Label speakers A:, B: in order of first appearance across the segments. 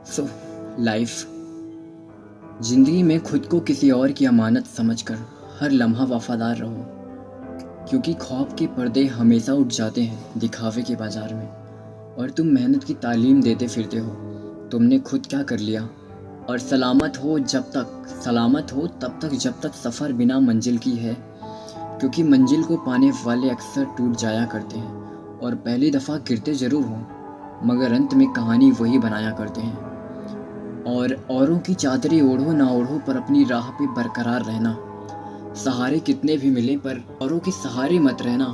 A: So life ज़िंदगी में खुद को किसी और की अमानत समझकर हर लम्हा वफादार रहो, क्योंकि ख्वाब के पर्दे हमेशा उठ जाते हैं दिखावे के बाजार में। और तुम मेहनत की तालीम देते फिरते हो, तुमने खुद क्या कर लिया। और सलामत हो तब तक जब तक सफ़र बिना मंजिल की है, क्योंकि मंजिल को पाने वाले अक्सर टूट जाया करते हैं और पहली दफ़ा गिरते ज़रूर हों मगर अंत में कहानी वही बनाया करते हैं। और औरों की चादरें ओढ़ो ना ओढ़ो पर अपनी राह पे बरकरार रहना। सहारे कितने भी मिलें पर औरों के सहारे मत रहना।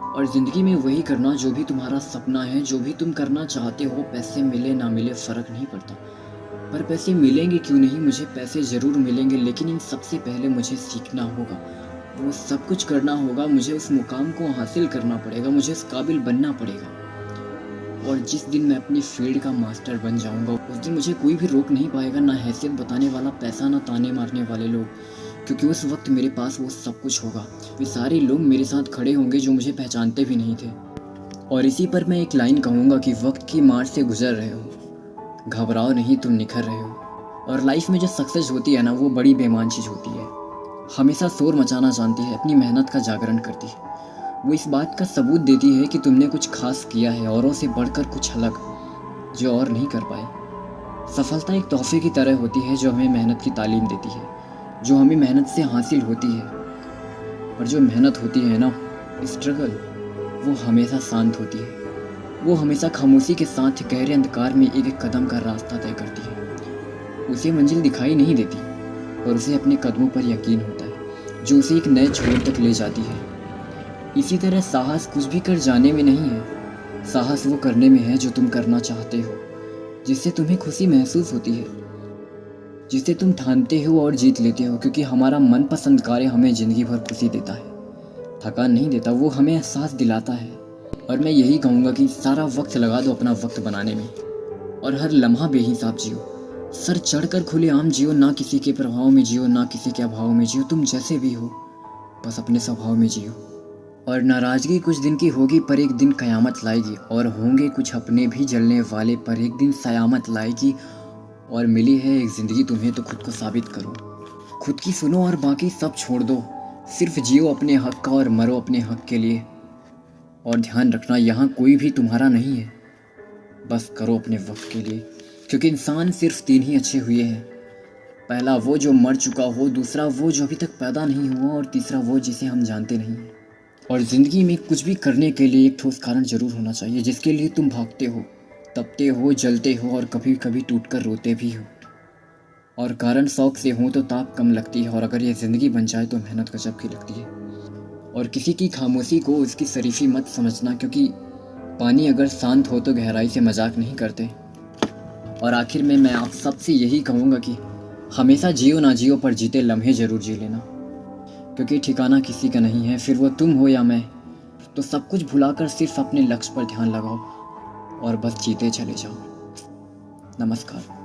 A: और ज़िंदगी में वही करना जो भी तुम्हारा सपना है, जो भी तुम करना चाहते हो। पैसे मिले ना मिले फ़र्क नहीं पड़ता, पर पैसे मिलेंगे क्यों नहीं, मुझे पैसे ज़रूर मिलेंगे, लेकिन इन सबसे पहले मुझे सीखना होगा, वो सब कुछ करना होगा। मुझे उस मुकाम को हासिल करना पड़ेगा, मुझे इस काबिल बनना पड़ेगा। और जिस दिन मैं अपनी फील्ड का मास्टर बन जाऊंगा, उस दिन मुझे कोई भी रोक नहीं पाएगा, ना हैसियत बताने वाला पैसा, ना ताने मारने वाले लोग, क्योंकि उस वक्त मेरे पास वो सब कुछ होगा। वे सारे लोग मेरे साथ खड़े होंगे जो मुझे पहचानते भी नहीं थे। और इसी पर मैं एक लाइन कहूँगा कि वक्त की मार से गुजर रहे हो, घबराओ नहीं, तुम निखर रहे हो। और लाइफ में जो सक्सेस होती है ना, वो बड़ी बेईमान चीज़ होती है। हमेशा शोर मचाना जानती है, अपनी मेहनत का जागरण करती है। वो इस बात का सबूत देती है कि तुमने कुछ खास किया है, औरों से बढ़कर कुछ अलग जो और नहीं कर पाए। सफलता एक तोहफे की तरह होती है जो हमें मेहनत की तालीम देती है, जो हमें मेहनत से हासिल होती है। और जो मेहनत होती है ना, स्ट्रगल, वो हमेशा शांत होती है। वो हमेशा खामोशी के साथ गहरे अंधकार में एक एक कदम का रास्ता तय करती है। उसे मंजिल दिखाई नहीं देती, और उसे अपने कदमों पर यकीन होता है जो उसे एक नए छोर तक ले जाती है। इसी तरह साहस कुछ भी कर जाने में नहीं है, साहस वो करने में है जो तुम करना चाहते हो, जिससे तुम्हें खुशी महसूस होती है, जिसे तुम ठानते हो और जीत लेते हो। क्योंकि हमारा मनपसंद कार्य हमें ज़िंदगी भर खुशी देता है, थकान नहीं देता, वो हमें एहसास दिलाता है। और मैं यही कहूँगा कि सारा वक्त लगा दो अपना वक्त बनाने में, और हर लम्हा बेहिसाब जियो, सर चढ़कर खुलेआम जियो, ना किसी के प्रभाव में जियो, ना किसी के अभाव में जियो। तुम जैसे भी हो, बस अपने स्वभाव में जियो। और नाराज़गी कुछ दिन की होगी पर एक दिन क़यामत लाएगी, और होंगे कुछ अपने भी जलने वाले पर एक दिन क़यामत लाएगी। और मिली है एक ज़िंदगी तुम्हें तो खुद को साबित करो, खुद की सुनो और बाकी सब छोड़ दो, सिर्फ जियो अपने हक़ का और मरो अपने हक़ के लिए। और ध्यान रखना, यहाँ कोई भी तुम्हारा नहीं है, बस करो अपने वक्त के लिए। क्योंकि इंसान सिर्फ 3 ही अच्छे हुए हैं, पहला वो जो मर चुका हो, दूसरा वो जो अभी तक पैदा नहीं हुआ, और तीसरा वो जिसे हम जानते नहीं हैं। और ज़िंदगी में कुछ भी करने के लिए एक ठोस कारण ज़रूर होना चाहिए, जिसके लिए तुम भागते हो, तपते हो, जलते हो, और कभी कभी टूटकर रोते भी हो। और कारण शौक से हो तो ताप कम लगती है, और अगर ये ज़िंदगी बन जाए तो मेहनत गजब की लगती है। और किसी की खामोशी को उसकी शरीफी मत समझना, क्योंकि पानी अगर शांत हो तो गहराई से मजाक नहीं करते। और आखिर में मैं आप सबसे यही कहूँगा कि हमेशा जियो ना जियो, पर जीते लम्हे ज़रूर जी लेना, क्योंकि ठिकाना किसी का नहीं है, फिर वो तुम हो या मैं। तो सब कुछ भुलाकर सिर्फ अपने लक्ष्य पर ध्यान लगाओ और बस जीते चले जाओ। नमस्कार।